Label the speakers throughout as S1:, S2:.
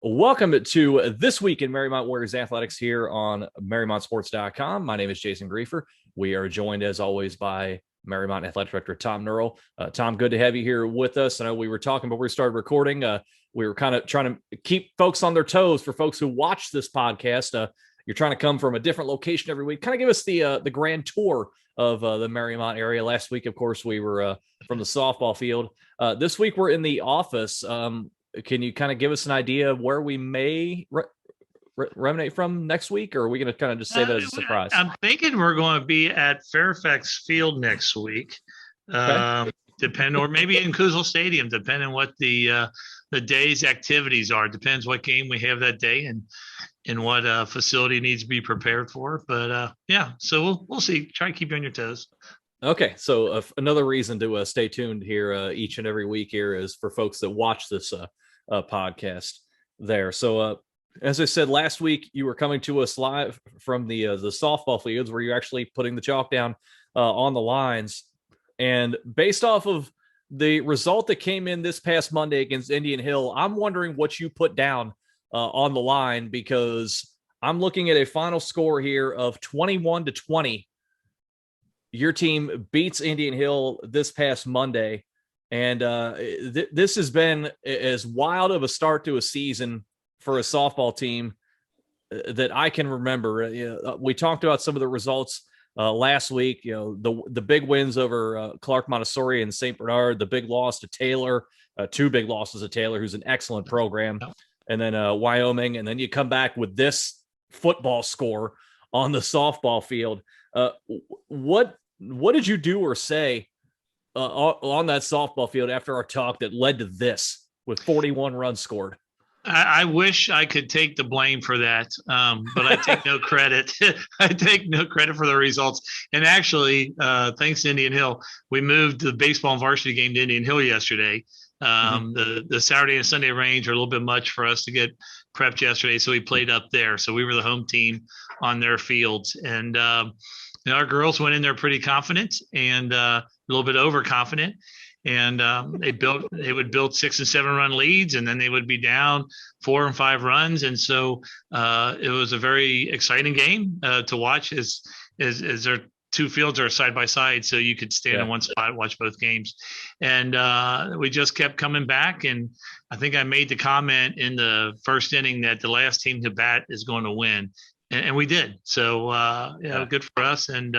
S1: Welcome to This Week in Marymount Warriors Athletics here on MarymountSports.com. My name is Jason Griefer. We are joined, as always, by Marymount Athletic Director Tom Nurl. Tom, good to have you here with us. I know we were talking before we started recording. We were kind of trying to keep folks on their toes for folks who watch this podcast. You're trying to come from a different location every week. Kind of give us the grand tour of the Marymount area. Last week, of course, we were from the softball field. This week, we're in the office. Can you kind of give us an idea of where we may reminate from next week, or are we going to kind of just say that as a surprise?
S2: I'm thinking we're going to be at Fairfax Field next week.
S1: Okay.
S2: Or maybe in Kuzal Stadium, depending on what the day's activities are. Depends what game we have that day and what facility needs to be prepared for. But yeah, so we'll see. Try to keep you on your toes.
S1: Okay, so another reason to stay tuned here each and every week here is for folks that watch this podcast there. So as I said last week, you were coming to us live from the softball fields where you're actually putting the chalk down on the lines. And based off of the result that came in this past Monday against Indian Hill, I'm wondering what you put down on the line, because I'm looking at a final score here of 21-20. Your team beats Indian Hill this past Monday, and this has been as wild of a start to a season for a softball team that I can remember. We talked about some of the results last week. The big wins over Clark Montessori and St. Bernard, the big loss to Taylor, two big losses to Taylor, who's an excellent program, and then Wyoming, and then you come back with this football score on the softball field. What did you do or say on that softball field after our talk that led to this with 41 runs scored?
S2: I wish I could take the blame for that, but I take no credit. I take no credit for the results. And actually, thanks to Indian Hill, we moved the baseball and varsity game to Indian Hill yesterday. The Saturday and Sunday range are a little bit much for us to get prepped yesterday, so we played up there. So we were the home team on their fields, and our girls went in there pretty confident and a little bit overconfident, and they would build 6 and 7 run leads, and then they would be down 4 and 5 runs, and so it was a very exciting game to watch as their two fields are side by side, so you could stand in one spot and watch both games. And we just kept coming back, and I think I made the comment in the first inning that the last team to bat is going to win. And we did. So, good for us. And,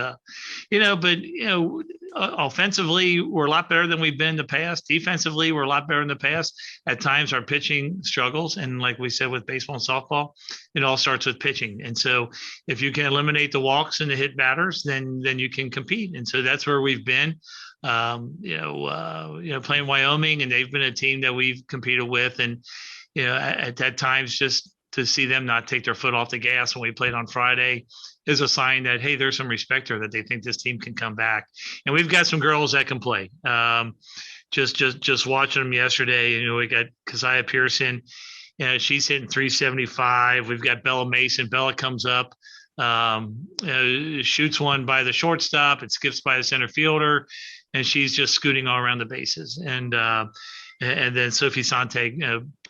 S2: offensively, we're a lot better than we've been in the past. Defensively, we're a lot better in the past. At times, our pitching struggles. And like we said, with baseball and softball, it all starts with pitching. And so if you can eliminate the walks and the hit batters, then you can compete. And so that's where we've been. Playing Wyoming, and they've been a team that we've competed with. And, at times, just to see them not take their foot off the gas when we played on Friday is a sign that, hey, there's some respect there, that they think this team can come back. And we've got some girls that can play. Just watching them yesterday, we got Keziah Pearson. She's hitting 375. We've got Bella Mason. Bella comes up, shoots one by the shortstop. It skips by the center fielder, and she's just scooting all around the bases. And then Sophie Sante,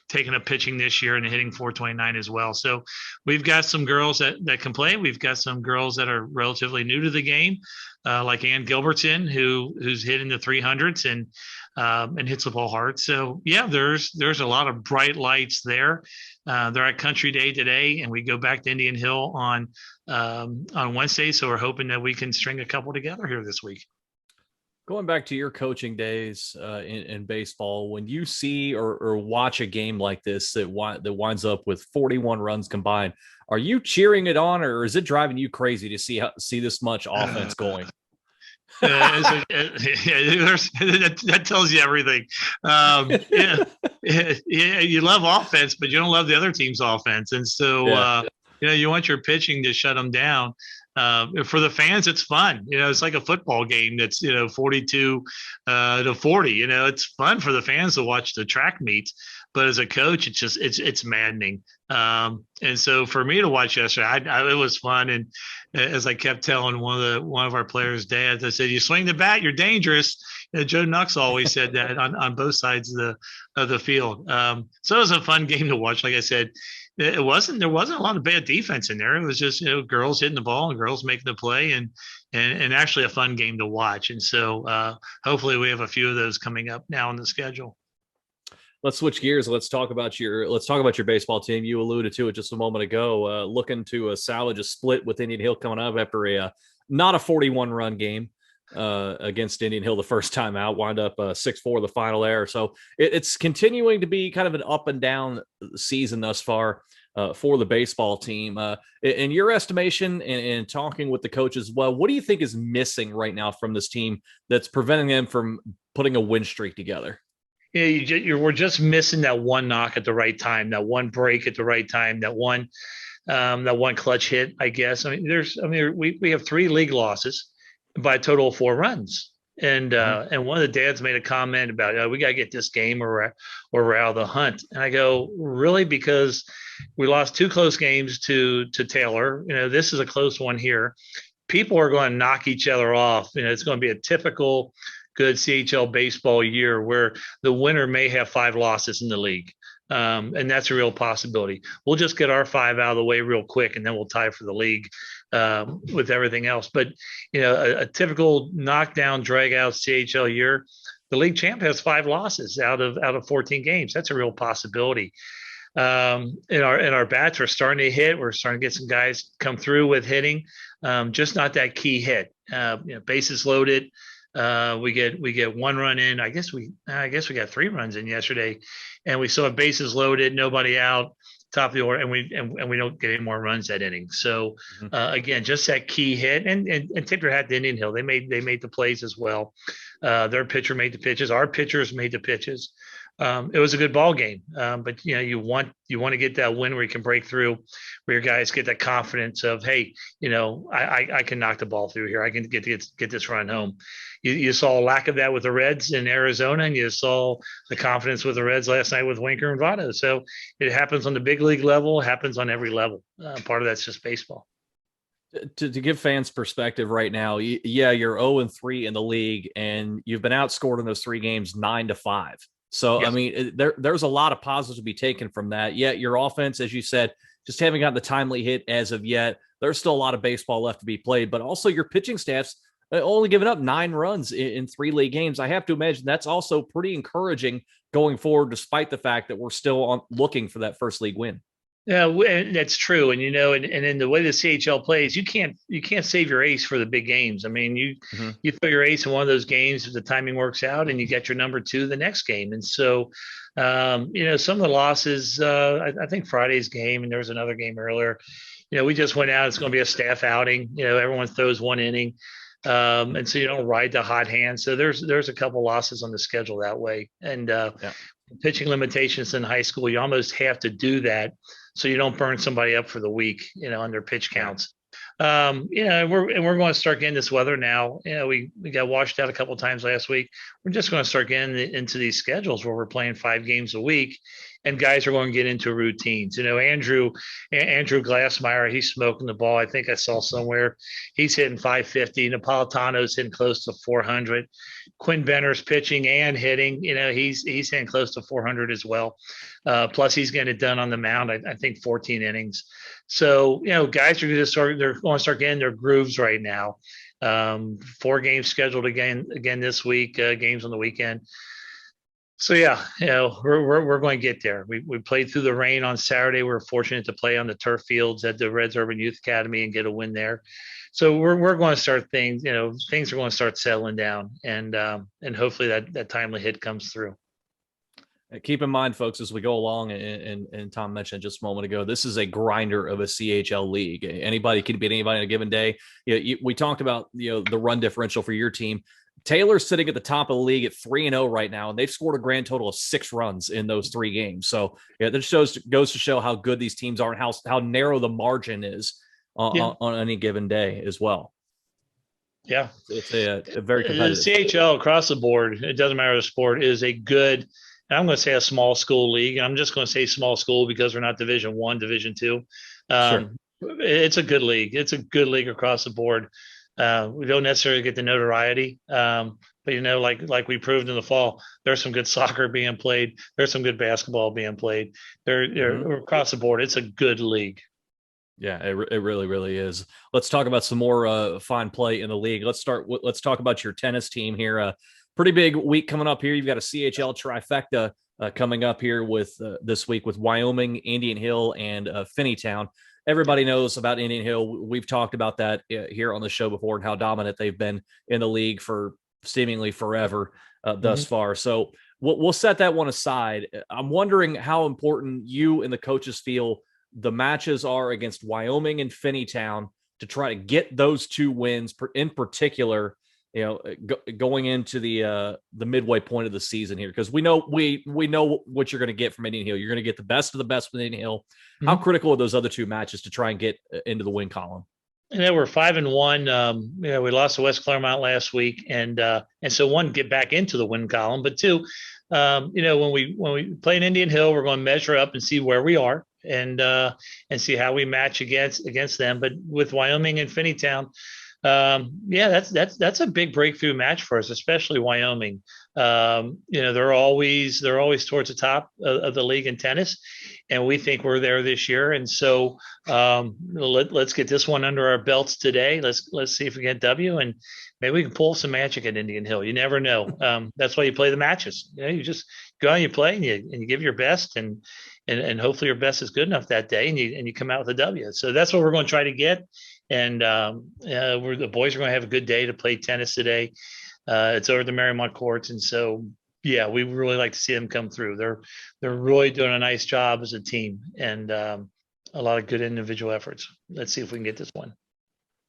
S2: taking up pitching this year and hitting 429 as well. So we've got some girls that can play. We've got some girls that are relatively new to the game, like Ann Gilbertson, who's hitting the 300s and hits the ball hard. So yeah, there's a lot of bright lights there. They're at Country Day today, and we go back to Indian Hill on Wednesday. So we're hoping that we can string a couple together here this week.
S1: Going back to your coaching days in baseball, when you see or watch a game like this that winds up with 41 runs combined, are you cheering it on, or is it driving you crazy to see this much offense going?
S2: That tells you everything. You love offense, but you don't love the other team's offense, and so you want your pitching to shut them down. For the fans, it's fun. It's like a football game that's 42 to 40. It's fun for the fans to watch the track meet. but as a coach, it's maddening. And so for me to watch yesterday, it was fun. And as I kept telling one of our players' dads, I said, "You swing the bat, you're dangerous." Joe Nux always said that on both sides of the field. So it was a fun game to watch. Like I said, there wasn't a lot of bad defense in there. It was just girls hitting the ball and girls making the play, and actually a fun game to watch. And so hopefully we have a few of those coming up now on the schedule.
S1: Let's switch gears. Let's talk about your baseball team. You alluded to it just a moment ago. Looking to salvage a split with Indian Hill coming up after a not a 41 run game against Indian Hill the first time out. Wind up 6-4 the final there. So it's continuing to be kind of an up and down season thus far for the baseball team. In your estimation, and talking with the coaches, well, what do you think is missing right now from this team that's preventing them from putting a win streak together?
S2: Yeah, we're just missing that one knock at the right time, that one break at the right time, that one clutch hit, I guess. I mean, we have 3 league losses by a total of 4 runs. And one of the dads made a comment about, we got to get this game or we're out of the hunt. And I go, really? Because we lost 2 close games to Taylor. This is a close one here. People are going to knock each other off. It's going to be a typical good CHL baseball year where the winner may have 5 losses in the league. And that's a real possibility. We'll just get our 5 out of the way real quick, and then we'll tie for the league with everything else. But, a typical knockdown, drag out CHL year, the league champ has 5 losses out of 14 games. That's a real possibility. And our bats are starting to hit. We're starting to get some guys come through with hitting, just not that key hit. Bases loaded. We get 1 run in. I guess we got 3 runs in yesterday, and we saw bases loaded, nobody out, top of the order, and we don't get any more runs that inning. So again, just that key hit, and tip your hat to Indian Hill. They made the plays as well. Their pitcher made the pitches. Our pitchers made the pitches. It was a good ball game, but you want to get that win where you can break through, where your guys get that confidence of, hey, I can knock the ball through here. I can get this run home. You saw a lack of that with the Reds in Arizona, and you saw the confidence with the Reds last night with Winker and Votto. So it happens on the big league level, happens on every level. Part of that's just baseball.
S1: To give fans perspective right now, yeah, you're 0-3 in the league, and you've been outscored in those 3 games 9-5. So, yes. I mean, there's a lot of positives to be taken from that. Yet your offense, as you said, just haven't got the timely hit as of yet. There's still a lot of baseball left to be played, but also your pitching staff's only given up 9 runs in 3 league games. I have to imagine that's also pretty encouraging going forward, despite the fact that we're still looking for that first league win.
S2: Yeah, that's true. And and in the way the CHL plays, you can't save your ace for the big games. I mean, you throw your ace in one of those games if the timing works out, and you get your number 2 the next game. And so, some of the losses, I think Friday's game, and there was another game earlier. We just went out. It's going to be a staff outing. Everyone throws 1 inning. And so you don't ride the hot hand. So there's a couple losses on the schedule that way. And pitching limitations in high school, you almost have to do that so you don't burn somebody up for the week, on their pitch counts. And we're going to start getting this weather now. We got washed out a couple of times last week. We're just going to start getting into these schedules where we're playing 5 games a week, and guys are going to get into routines. Andrew Glassmeyer, he's smoking the ball. I think I saw somewhere he's hitting 550. Napolitano's hitting close to 400. Quinn Benner's pitching and hitting. He's hitting close to 400 as well. Plus he's getting it done on the mound. I think 14 innings. So guys are going to start. They're going to start getting their grooves right now. 4 games scheduled again this week. Games on the weekend. So yeah, we're going to get there. We played through the rain on Saturday. We were fortunate to play on the turf fields at the Reds Urban Youth Academy and get a win there. So we're going to start things. Things are going to start settling down, and hopefully that timely hit comes through.
S1: Keep in mind, folks, as we go along, and Tom mentioned just a moment ago, this is a grinder of a CHL league. Anybody can beat anybody on a given day. We talked about the run differential for your team. Taylor's sitting at the top of the league at 3-0 right now, and they've scored a grand total of 6 runs in those 3 games. So that goes to show how good these teams are and how narrow the margin is on any given day as well.
S2: Yeah,
S1: it's a very competitive.
S2: The CHL across the board, it doesn't matter the sport, is a good and I'm going to say a small school league. And I'm just going to say small school because we're not Division I, Division II.
S1: Sure.
S2: It's a good league. It's a good league across the board. We don't necessarily get the notoriety, but like we proved in the fall, there's some good soccer being played. There's some good basketball being played. They're across the board. It's a good league.
S1: Yeah, it really, really is. Let's talk about some more fine play in the league. Let's talk about your tennis team here. Pretty big week coming up here. You've got a CHL trifecta coming up here with this week with Wyoming, Indian Hill, and Finneytown. Everybody knows about Indian Hill. We've talked about that here on the show before and how dominant they've been in the league for seemingly forever thus far. So we'll set that one aside. I'm wondering how important you and the coaches feel the matches are against Wyoming and Finneytown to try to get those 2 wins in particular, going into the midway point of the season here, because we know what you're going to get from Indian Hill. You're going to get the best of the best with Indian Hill. How critical are those other 2 matches to try and get into the win column?
S2: We're 5-1. We lost to West Claremont last week, and so 1, get back into the win column, but 2, when we play in Indian Hill, we're going to measure up and see where we are and see how we match against them. But with Wyoming and Finneytown, that's a big breakthrough match for us, especially Wyoming. They're always towards the top of the league in tennis, and we think we're there this year. And so let's get this one under our belts today. Let's see if we get W, and maybe we can pull some magic at Indian Hill. You never know. That's why you play the matches. You just go out and you play and you give your best, and hopefully your best is good enough that day, and you come out with a W. So that's what we're going to try to get. And the boys are going to have a good day to play tennis today. It's over the Marymount courts, and so we really like to see them come through. They're really doing a nice job as a team, and a lot of good individual efforts. Let's see if we can get this one.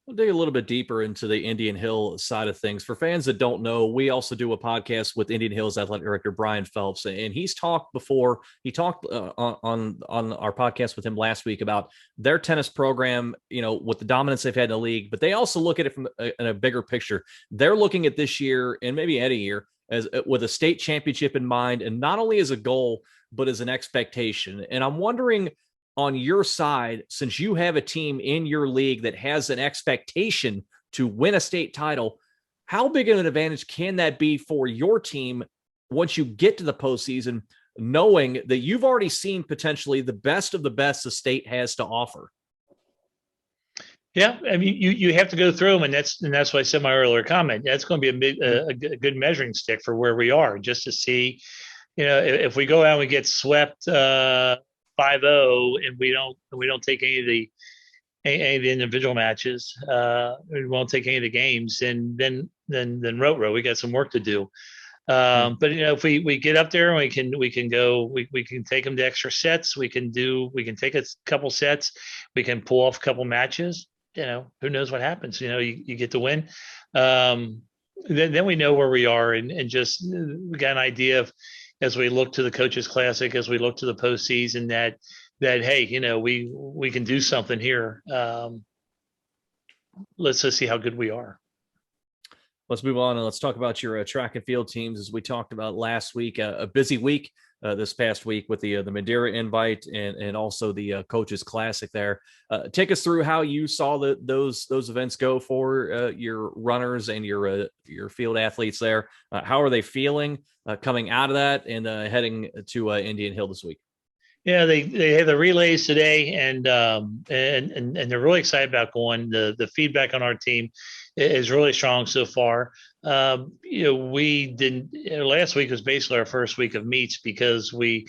S1: We'll dig a little bit deeper into the Indian Hill side of things. For fans that don't know, we also do a podcast with Indian Hill's athletic director, Brian Phelps, and he's talked before. He talked on our podcast with him last week about their tennis program, with the dominance they've had in the league, but they also look at it from in a bigger picture. They're looking at this year and maybe any year as with a state championship in mind, and not only as a goal, but as an expectation. And I'm wondering, on your side, since you have a team in your league that has an expectation to win a state title, how big of an advantage can that be for your team once you get to the postseason, knowing that you've already seen potentially the best of the best the state has to offer?
S2: Yeah, I mean, you have to go through them, and that's why I said my earlier comment. That's going to be a good measuring stick for where we are, just to see, if we go out and we get swept 5-0, and we don't take any of the individual matches. We won't take any of the games, and then row. We got some work to do. But if we get up there and we can go, we can take them to extra sets. We can take a couple sets. We can pull off a couple matches. Who knows what happens? You get the win. Then we know where we are, and just we got an idea of, as we look to the Coaches Classic, as we look to the postseason, that hey, we can do something here. Let's just see how good we are.
S1: Let's move on and let's talk about your track and field teams. As we talked about last week, a busy week this past week with the Madeira invite and also the Coaches Classic there. Take us through how you saw those events go for your runners and your field athletes there. How are they feeling coming out of that and heading to Indian Hill this week?
S2: Yeah, they have the relays today, and they're really excited about going. The feedback on our team is really strong so far. We didn't. Last week was basically our first week of meets because we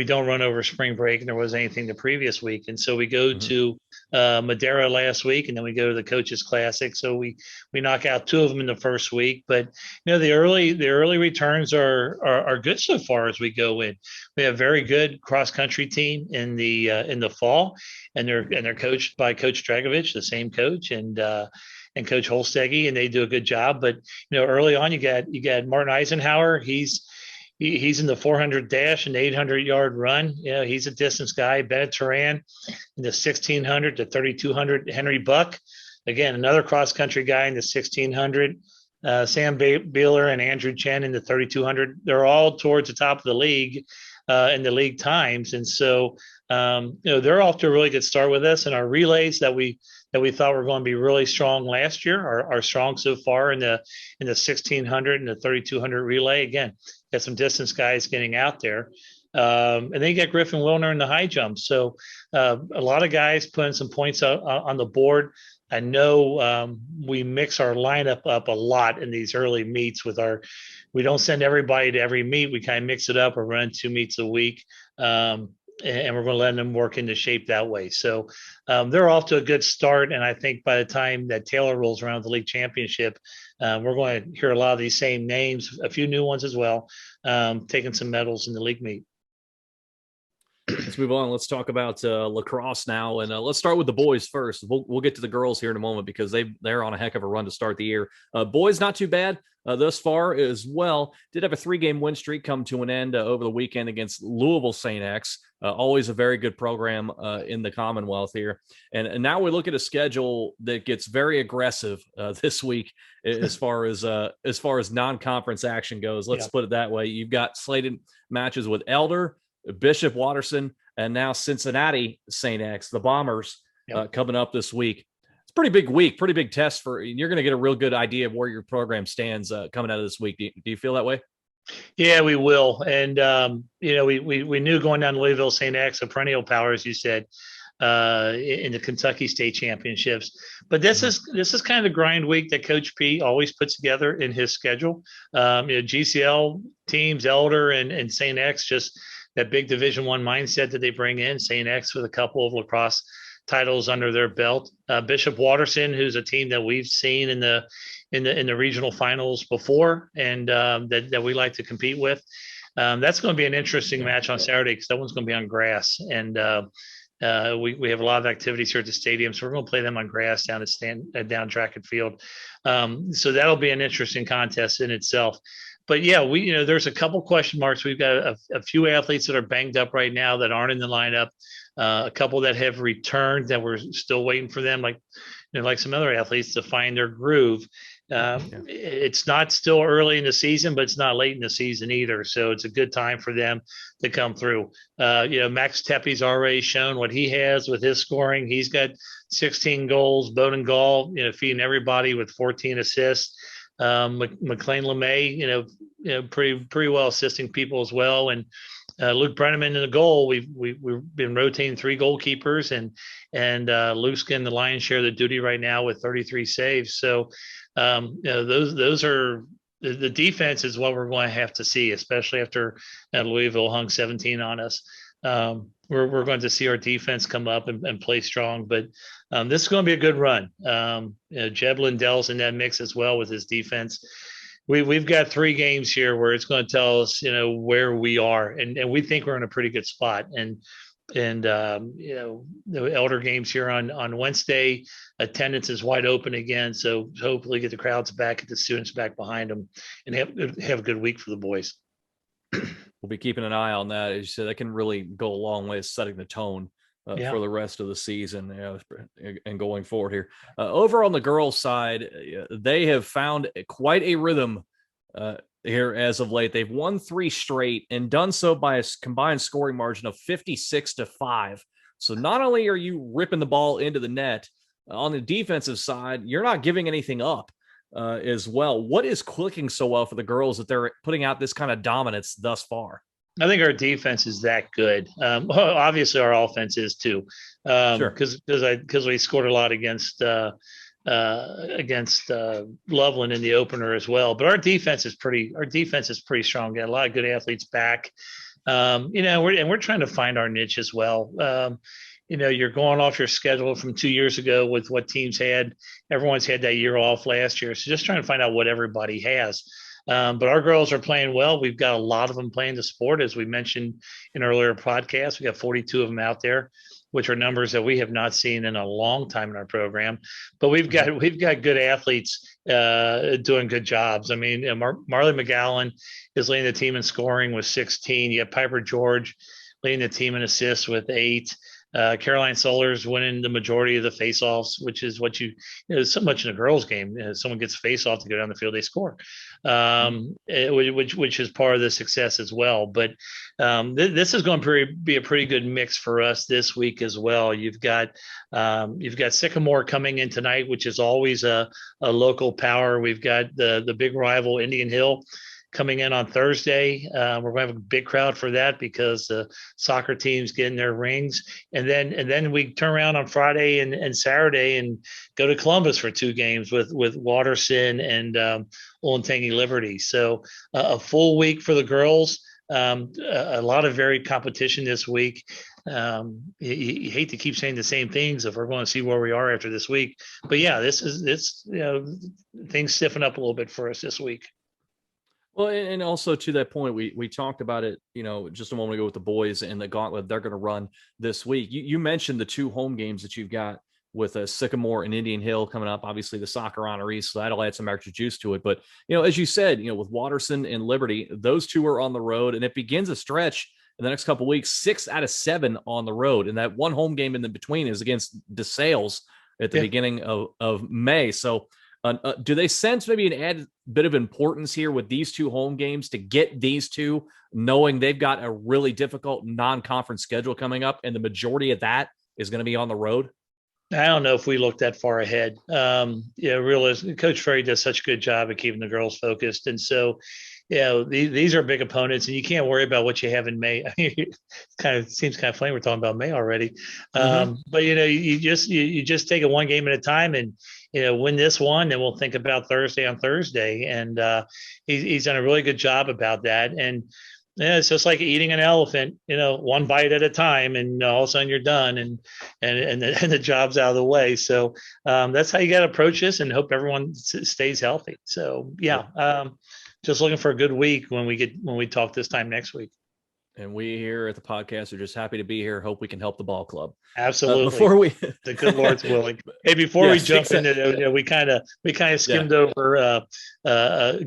S2: don't run over spring break, and there wasn't anything the previous week, and so we go to Madeira last week, and then we go to the Coaches Classic. So we knock out 2 of them in the first week, but the early returns are good so far as we go in. We have a very good cross country team in the fall, and they're coached by Coach Dragovich, the same coach, and Coach Holstegi, and they do a good job. But early on, you got Martin Eisenhower. He's in the 400 dash and 800-yard run. He's a distance guy. Bennett Turan in the 1600 to 3200. Henry Buck, again, another cross country guy in the 1600. Sam Beeler and Andrew Chen in the 3200. They're all towards the top of the league in the league times, and so they're off to a really good start with us. And our relays that we thought were going to be really strong last year are strong so far in the 1600 and the 3200 relay. Again, got some distance guys getting out there. And then you got Griffin Wilner in the high jump. So a lot of guys putting some points on the board. I know we mix our lineup up a lot in these early meets we don't send everybody to every meet. We kind of mix it up. We're running 2 meets a week. And we're going to let them work into shape that way. So they're off to a good start. And I think by the time that Taylor rolls around the league championship, we're going to hear a lot of these same names, a few new ones as well, taking some medals in the league meet.
S1: Let's move on. Let's talk about lacrosse now, and let's start with the boys first. We'll get to the girls here in a moment because they're on a heck of a run to start the year. Boys, not too bad thus far as well. Did have a 3-game win streak come to an end over the weekend against Louisville St. X. Always a very good program in the Commonwealth here, and now we look at a schedule that gets very aggressive this week as far as non-conference action goes. Let's put it that way. You've got slated matches with Elder, Bishop Watterson, and now Cincinnati St. X, the Bombers, coming up this week. It's a pretty big week, pretty big test you're going to get a real good idea of where your program stands coming out of this week. Do you feel that way?
S2: Yeah, we will. And, we knew going down to Louisville St. X, a perennial power, as you said, in the Kentucky State Championships. But this is kind of the grind week that Coach P always puts together in his schedule. GCL teams, Elder and St. X, just that big Division I mindset that they bring in. St. X with a couple of lacrosse titles under their belt. Bishop Watterson, who's a team that we've seen in the regional finals before, and that we like to compete with. That's going to be an interesting match on Saturday because that one's going to be on grass, and we have a lot of activities here at the stadium, so we're going to play them on grass down at track and field. So that'll be an interesting contest in itself. But yeah, there's a couple question marks. We've got a few athletes that are banged up right now that aren't in the lineup. A couple that have returned that we're still waiting for them, like some other athletes to find their groove. It's not still early in the season, but it's not late in the season either. So it's a good time for them to come through. Max Tepe's already shown what he has with his scoring. He's got 16 goals. Bowden Gall, feeding everybody with 14 assists. McLean LeMay, pretty well assisting people as well. And Luke Brenneman in the goal. We've been rotating 3 goalkeepers, and Luke's getting the lion's share of the duty right now with 33 saves. So those are the defense is what we're going to have to see, especially after Louisville hung 17 on us. We're going to see our defense come up and play strong, but this is going to be a good run. Jeb Lindell's in that mix as well with his defense. We've got 3 games here where it's going to tell us, where we are, and we think we're in a pretty good spot. And the Elder games here on Wednesday, attendance is wide open again. So hopefully get the crowds back, get the students back behind them, and have a good week for the boys.
S1: We'll be keeping an eye on that. As you said, that can really go a long way setting the tone for the rest of the season and going forward here. Over on the girls' side, they have found quite a rhythm here as of late. They've won 3 straight and done so by a combined scoring margin of 56-5. So not only are you ripping the ball into the net, on the defensive side, you're not giving anything up as well. What is clicking so well for the girls that they're putting out this kind of dominance thus far?
S2: I think our defense is that good. Obviously, our offense is too, because we scored a lot against Loveland in the opener as well. But our defense is pretty strong. Got a lot of good athletes back. We're trying to find our niche as well. You're going off your schedule from 2 years ago with what teams had. Everyone's had that year off last year. So just trying to find out what everybody has. But our girls are playing well. We've got a lot of them playing the sport, as we mentioned in earlier podcasts. We got 42 of them out there, which are numbers that we have not seen in a long time in our program. But we've got good athletes doing good jobs. I mean, Marley McGowan is leading the team in scoring with 16. You have Piper George leading the team in assists with 8. Caroline Solar's winning the majority of the faceoffs, which is what so much in a girls' game. Someone gets a face-off to go down the field, they score, which is part of the success as well. But this is going to be a pretty good mix for us this week as well. You've got Sycamore coming in tonight, which is always a local power. We've got the big rival Indian Hill coming in on Thursday. We're going to have a big crowd for that because the soccer team's getting their rings. And then we turn around on Friday and Saturday and go to Columbus for 2 games with Watterson and Olentangy Liberty. So a full week for the girls. A lot of varied competition this week. You hate to keep saying the same things if we're going to see where we are after this week. But yeah, things stiffen up a little bit for us this week.
S1: Well, and also to that point, we talked about it, just a moment ago with the boys and the gauntlet they're going to run this week. You mentioned the 2 home games that you've got with Sycamore and Indian Hill coming up. Obviously, the soccer honorees, so that'll add some extra juice to it. But as you said, with Watterson and Liberty, those 2 are on the road, and it begins a stretch in the next couple of weeks. 6 out of 7 on the road, and that 1 home game in the between is against DeSales at the beginning of May. So. Do they sense maybe an added bit of importance here with these 2 home games to get these 2, knowing they've got a really difficult non-conference schedule coming up, and the majority of that is going to be on the road?
S2: I don't know if we look that far ahead. Realistically, Coach Ferry does such a good job of keeping the girls focused, and so these are big opponents, and you can't worry about what you have in May. I mean, it seems kind of funny we're talking about May already, but you just take it one game at a time, and win this one, then we'll think about Thursday on Thursday, and he's done a really good job about that. And it's just like eating an elephant, one bite at a time, and all of a sudden you're done, and the job's out of the way. So that's how you got to approach this, and hope everyone stays healthy. So just looking for a good week when we talk this time next week.
S1: And we here at the podcast are just happy to be here. Hope we can help the ball club.
S2: Absolutely.
S1: Before
S2: the good Lord's willing. Hey, before we jump into it, we kind of skimmed over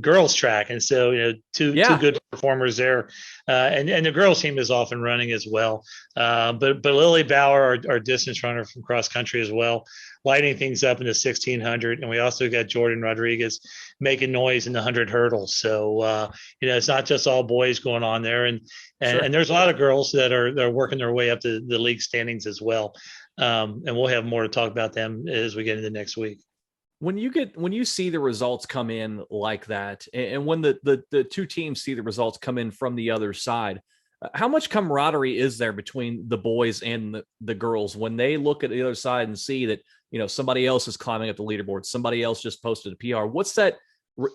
S2: girls track, and so two good performers there, and the girls team is off and running as well. But Lily Bauer, our distance runner from cross country as well, lighting things up in the 1600, and we also got Jordan Rodriguez making noise in the 100 hurdles. So it's not just all boys going on there, and there's a lot of girls that are working their way up to the league standings as well. And we'll have more to talk about them as we get into next week.
S1: When you see the results come in like that, and when the 2 teams see the results come in from the other side, how much camaraderie is there between the boys and the girls when they look at the other side and see that somebody else is climbing up the leaderboard, somebody else just posted a PR? What's that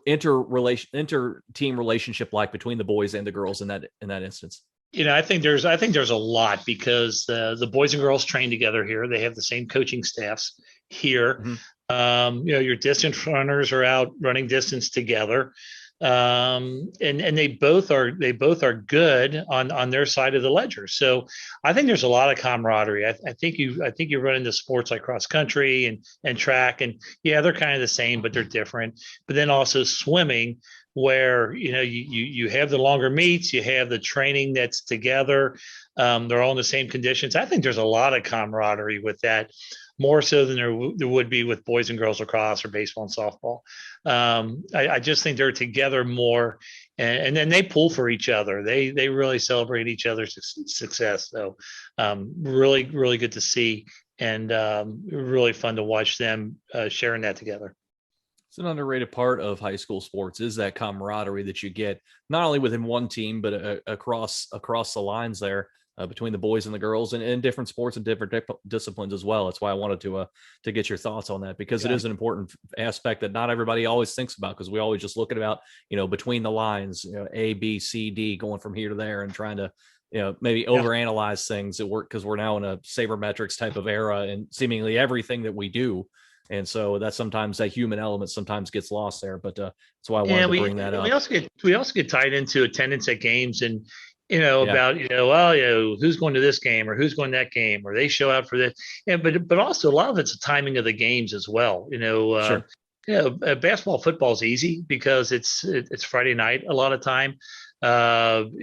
S1: inter-team relationship like between the boys and the girls in that instance?
S2: I think there's a lot, because the boys and girls train together here. They have the same coaching staffs here. Mm-hmm. Your distance runners are out running distance together. And they both are good on their side of the ledger. So I think there's a lot of camaraderie. I think you run into sports like cross country and track, and they're kind of the same, but they're different. But then also swimming, where you have the longer meets, you have the training that's together. They're all in the same conditions. I think there's a lot of camaraderie with that, more so than there would be with boys and girls lacrosse or baseball and softball. I just think they're together more, and then they pull for each other. They really celebrate each other's success. So really, really good to see, and really fun to watch them sharing that together.
S1: It's an underrated part of high school sports, is that camaraderie that you get not only within one team, but across the lines there. Between the boys and the girls, and different sports and different disciplines as well. That's why I wanted to get your thoughts on that, because it is an important aspect that not everybody always thinks about, because we always just look at about, between the lines, A, B, C, D, going from here to there, and trying to, maybe overanalyze things at work, because we're now in a sabermetrics type of era, and seemingly everything that we do. And so that sometimes that human element sometimes gets lost there, but that's why I wanted to bring that up.
S2: We also get tied into attendance at games, and about, who's going to this game or who's going to that game, or they show out for this. But also a lot of it's the timing of the games as well. Basketball, football is easy because it's Friday night a lot of time. The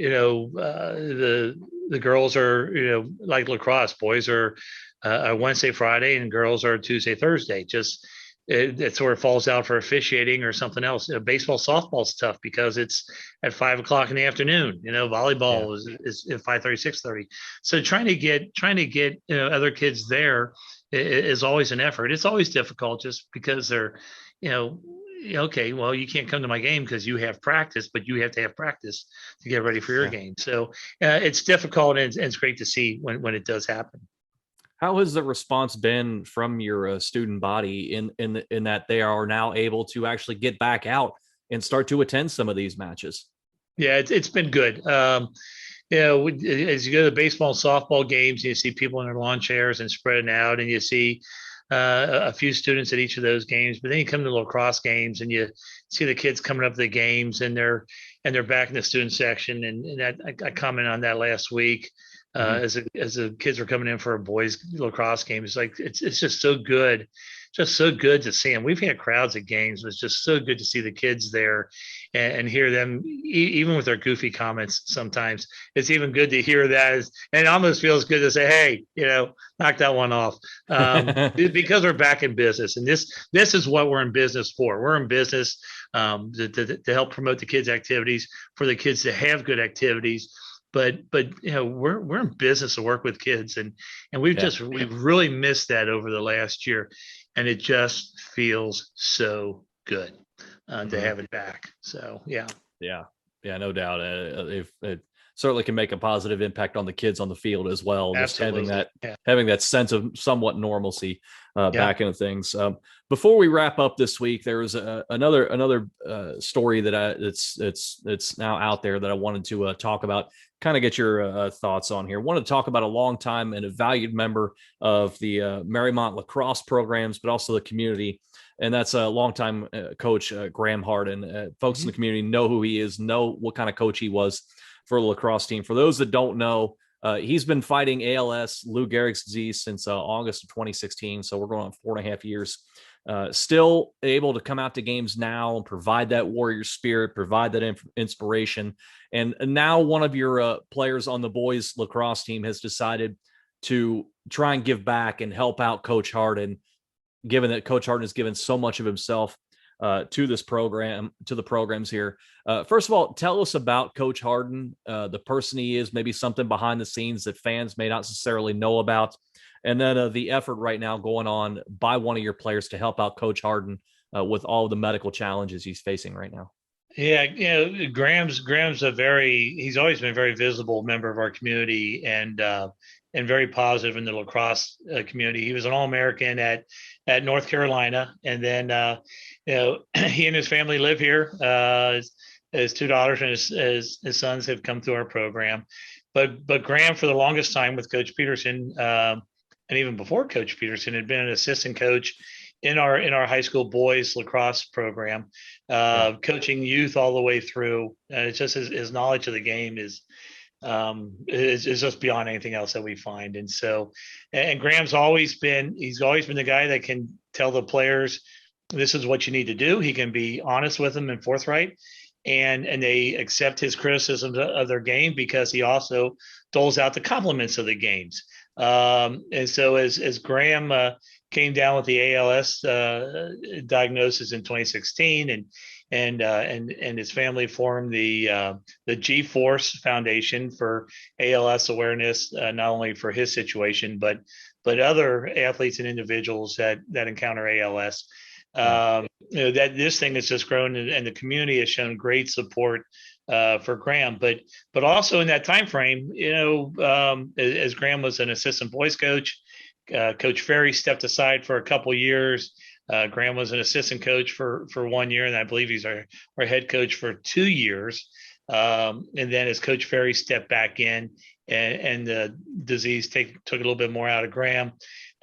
S2: girls are, like lacrosse, boys are Wednesday, Friday, and girls are Tuesday, Thursday. Just it sort of falls out for officiating or something else. Baseball, softball's tough because it's at 5 o'clock in the afternoon.
S1: Yeah.
S2: Volleyball is at 5:30, 6:30. So trying to get other kids there is always an effort. It's always difficult just because they're, you know, okay, well, you can't come to my game because you have practice, but you have to have practice to get ready for your
S1: Yeah.
S2: game. So it's difficult, and it's great to see when it does happen.
S1: How has the response been from your student body in that they are now able to actually get back out and start to attend some of these matches?
S2: Yeah, it's been good. As you go to the baseball and softball games, you see people in their lawn chairs and spreading out, and you see a few students at each of those games. But then you come to the lacrosse games, and you see the kids coming up to the games, and they're back in the student section. And I commented on that last week.
S1: Mhm.
S2: As the kids were coming in for a boys lacrosse game, it's like it's just so good to see them. We've had crowds at games, but it's just so good to see the kids there and hear them, even with their goofy comments. Sometimes it's even good to hear that, and it almost feels good to say, "Hey, knock that one off," because we're back in business, and this is what we're in business for. We're in business to help promote the kids' activities, for the kids to have good activities. But we're in business to work with kids, and
S1: Yeah.
S2: we've really missed that over the last year, and it just feels so good to
S1: Mhm.
S2: have it back. So yeah,
S1: Yeah, yeah, no doubt. If it certainly can make a positive impact on the kids on the field as well. Just
S2: absolutely. Yeah,
S1: having that sense of somewhat normalcy
S2: yeah.
S1: back into things. Before we wrap up this week, there was another story that it's now out there that I wanted to talk about. Kind of get your thoughts on here. Want to talk about a long time and a valued member of the Marymount lacrosse programs, but also the community, and that's a longtime coach, Graham Harden. Folks in
S2: Mhm.
S1: the community know who he is, know what kind of coach he was for the lacrosse team. For those that don't know, he's been fighting ALS, Lou Gehrig's disease, since August of 2016. So we're going on 4.5 years. Still able to come out to games now and provide that warrior spirit, provide that inspiration. And now one of your players on the boys lacrosse team has decided to try and give back and help out Coach Harden, given that Coach Harden has given so much of himself to this program, to the programs here. First of all, tell us about Coach Harden, the person he is, maybe something behind the scenes that fans may not necessarily know about, and then the effort right now going on by one of your players to help out Coach Harden with all the medical challenges he's facing right now.
S2: Yeah, Graham's he's always been a very visible member of our community, and very positive in the lacrosse community. He was an All-American at North Carolina, and then he and his family live here. His two daughters and his sons have come through our program, but Graham, for the longest time with Coach Peterson, and even before Coach Peterson, had been an assistant coach in our high school boys lacrosse program,
S1: Yeah.
S2: coaching youth all the way through. It's just his knowledge of the game is just beyond anything else that we find. And so, and he's always been the guy that can tell the players, this is what you need to do. He can be honest with them and forthright, and they accept his criticisms of their game because he also doles out the compliments of the games. And so as Graham came down with the ALS diagnosis in 2016, and his family formed the G Force Foundation for ALS awareness, not only for his situation, but other athletes and individuals that encounter ALS.
S1: Yeah.
S2: That this thing has just grown, and the community has shown great support for Graham, but also in that time frame, as Graham was an assistant boys coach, Coach Ferry stepped aside for a couple years. Graham was an assistant coach for 1 year, and I believe he's our head coach for 2 years. And then as Coach Ferry stepped back in, and the disease took a little bit more out of Graham,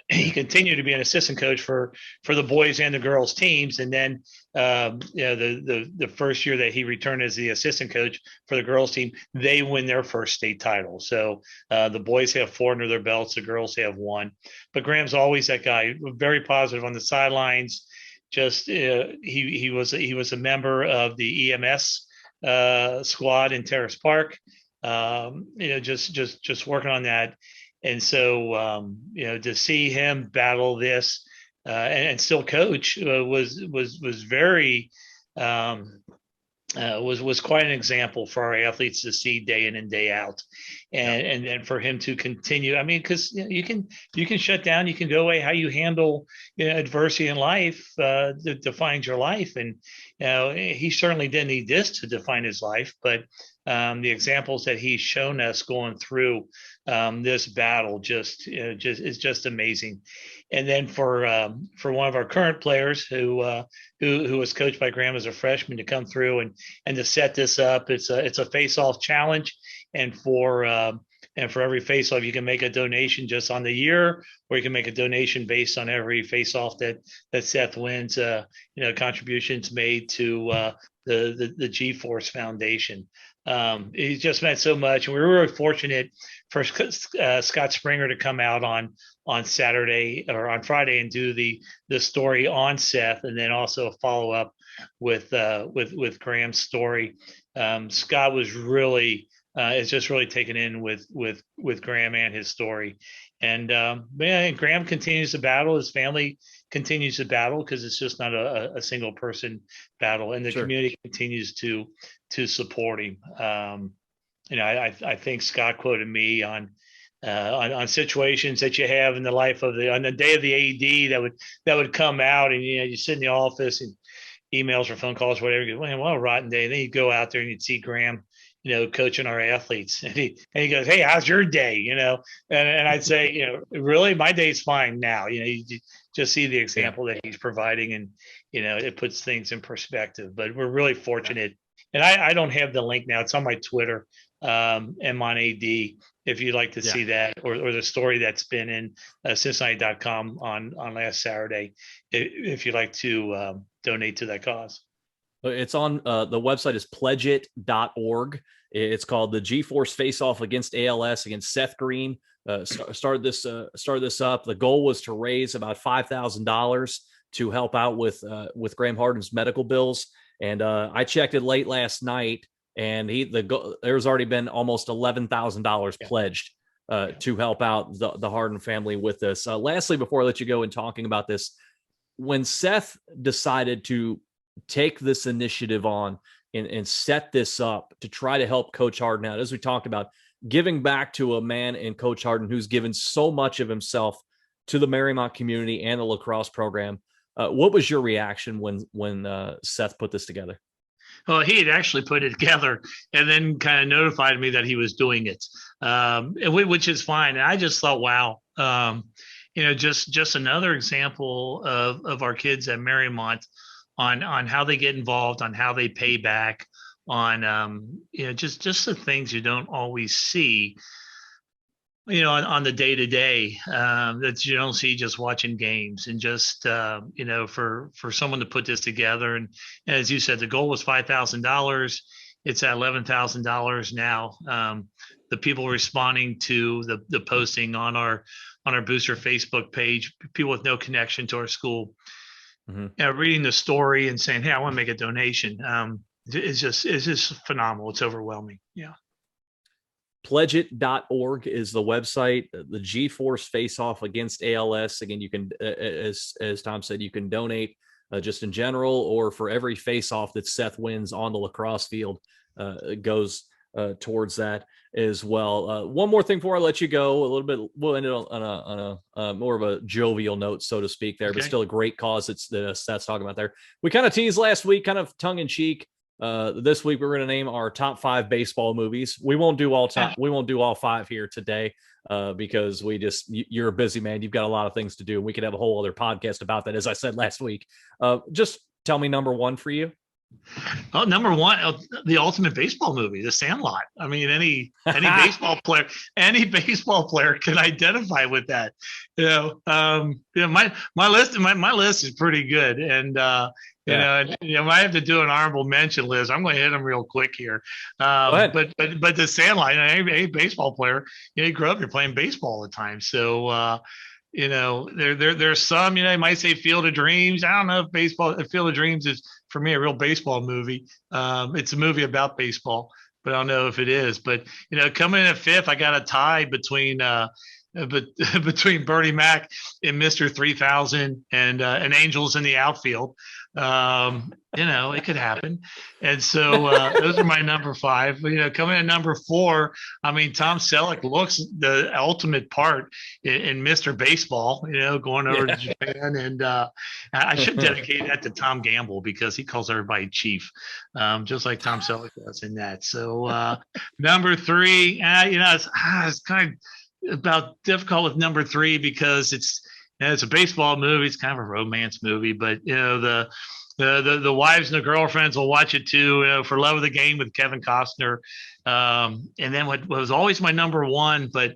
S2: he
S1: Yeah.
S2: continued to be an assistant coach for the boys and the girls teams. And then the first year that he returned as the assistant coach for the girls team, they win their first state title. So the boys have 4 under their belts, the girls have 1. But Graham's always that guy, very positive on the sidelines. Just he was a member of the EMS squad in Terrace Park. Just working on that, and so to see him battle this and still coach was very um, was quite an example for our athletes to see day in and day out, and for him to continue. I mean, because you can shut down, you can go away. How you handle adversity in life defines your life, and he certainly didn't need this to define his life, but the examples that he's shown us going through this battle just is just amazing. And then for one of our current players who was coached by Graham as a freshman to come through and to set this up, it's a face-off challenge, and for every face-off you can make a donation just on the year, or you can make a donation based on every face-off that Seth wins. Contributions made to the G-Force Foundation. He's just meant so much, and we were really fortunate for Scott Springer to come out on Saturday or on Friday and do the story on Seth, and then also follow up with Graham's story. Scott was really is just really taken in with Graham and his story, and Graham continues to battle. His family continues to battle because it's just not a single person battle, and the community continues to support him. I think Scott quoted me on situations that you have in the life on the day of the AD that would come out, and you sit in the office and emails or phone calls, whatever. You go, well, what a rotten day. And then you go out there and you'd see Graham, coaching our athletes, and he goes, "Hey, how's your day?" And I'd say, really, my day's fine now. You just see the example that he's providing, and it puts things in perspective. But we're really fortunate, and I don't have the link now. It's on my Twitter, MonAD, if you'd like to see that, or the story that's been in Cincinnati.com on last Saturday, if you'd like to donate to that cause.
S1: It's on the website is pledgeit.org. It's called the G-Force Face-Off Against ALS against Seth Green. Started this up. The goal was to raise about $5,000 to help out with Graham Harden's medical bills. And I checked it late last night, and there's already been almost $11,000 pledged to help out the Harden family with this. Lastly, before I let you go in talking about this, when Seth decided to take this initiative on and set this up to try to help Coach Harden out, as we talked about, giving back to a man in Coach Harden who's given so much of himself to the Marymount community and the lacrosse program. What was your reaction when Seth put this together?
S2: Well, he had actually put it together and then kind of notified me that he was doing it, which is fine. And I just thought, wow, just another example of our kids at Marymount on how they get involved, on how they pay back, on just the things you don't always see, on the day to day that you don't see just watching games, and just for someone to put this together. And as you said, the goal was $5,000. It's at $11,000 now. The people responding to the posting on our Booster Facebook page, people with no connection to our school, reading the story and saying, "Hey, I want to make a donation." It's just phenomenal. It's overwhelming. Yeah.
S1: Pledgeit.org is the website. The G-Force Face-Off Against ALS. Again, you can, as Tom said, you can donate just in general, or for every face-off that Seth wins on the lacrosse field, goes towards that as well. One more thing before I let you go, a little bit, we'll end it on a more of a jovial note, so to speak there, but still a great cause that Seth's talking about there. We kind of teased last week, kind of tongue in cheek. This week we're going to name our top 5 baseball movies. We won't do all 5 here today because you're a busy man. You've got a lot of things to do. We could have a whole other podcast about that, as I said last week. Just tell me number 1 for you.
S2: Oh, number 1, the ultimate baseball movie, The Sandlot. I mean, any baseball player can identify with that. My list is pretty good, and I have to do an honorable mention list. I'm going to hit them real quick here. But The Sandlot, any baseball player, you grew up, you're playing baseball all the time, so. There's some, you might say Field of Dreams. I don't know if Field of Dreams is for me a real baseball movie. It's a movie about baseball, but I don't know if it is. But coming in at fifth, I got a tie between but between Bernie Mac and Mister 3000 and Angels in the outfield. It could happen. And so those are my number five. Coming in number four, I mean, Tom Selleck looks the ultimate part in Mr. Baseball, going over to Japan. And I should dedicate that to Tom Gamble because he calls everybody chief, just like Tom Selleck does in that. So number three, it's kind of about difficult with number three because it's a baseball movie. It's kind of a romance movie, but the wives and the girlfriends will watch it too, for Love of the Game with Kevin Costner. And then what was always my number one, but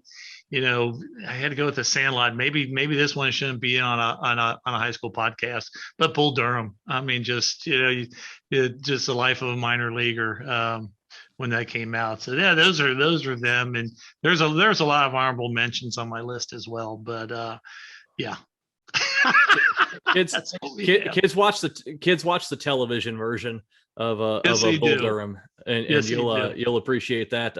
S2: I had to go with The Sandlot. Maybe this one shouldn't be on a high school podcast, but Bull Durham. I mean, just just the life of a minor leaguer. When that came out. So yeah, those are them. And there's a lot of honorable mentions on my list as well, but yeah.
S1: Kids watch the television version of Bull Durham, and you'll appreciate that.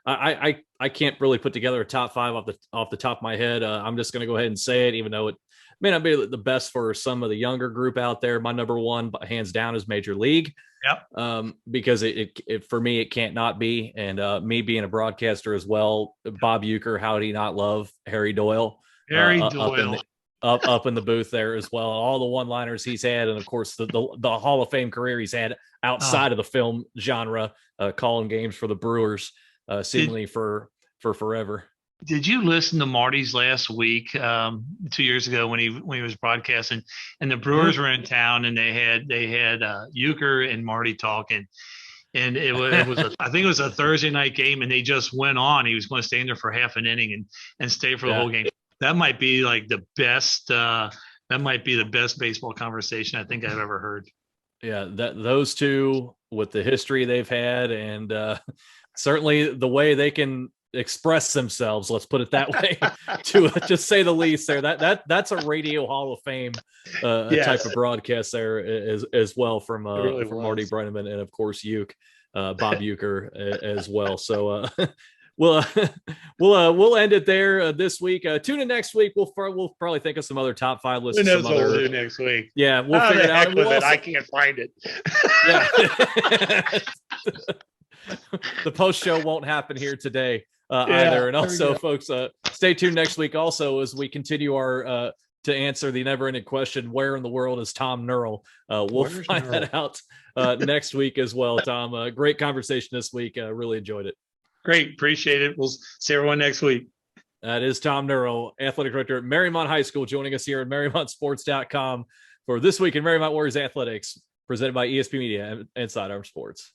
S1: I can't really put together a top five off the top of my head. I'm just going to go ahead and say it, even though it may not be the best for some of the younger group out there. My number one, hands down, is Major League.
S2: Yep.
S1: Because it for me, it can't not be. And me being a broadcaster as well, Bob Uecker, how did he not love Harry Doyle? Up in the booth there as well. All the one-liners he's had, and of course the Hall of Fame career he's had outside of the film genre, calling games for the Brewers, seemingly for forever.
S2: Did you listen to Marty's last week, 2 years ago when he was broadcasting, and the Brewers were in town, and they had Uecker and Marty talking, and it was I think it was a Thursday night game, and they just went on. He was going to stay in there for half an inning and stay for the whole game. That might be like the best. That might be the best baseball conversation I think I've ever heard.
S1: Yeah, those two, with the history they've had, and certainly the way they can express themselves, let's put it that way, to say the least. There, that's a Radio Hall of Fame type of broadcast there as well from Marty Brennaman, and of course Bob Uecker as well. So we'll end it there this week. Tune in next week. We'll probably think of some other top five lists.
S2: Who knows what we'll do next week?
S1: Yeah, we'll figure it out.
S2: I can't find it.
S1: Yeah. The post show won't happen here today either. And also, folks, stay tuned next week also as we continue our to answer the never-ending question: where in the world is Tom Nurl? We'll find that out next week as well. Tom, great conversation this week. Really enjoyed it.
S2: Great. Appreciate it. We'll see everyone next week.
S1: That is Tom Nurl, athletic director at Marymount High School, joining us here at MarymountSports.com for This Week in Marymount Warriors Athletics, presented by ESP Media and Sidearm Sports.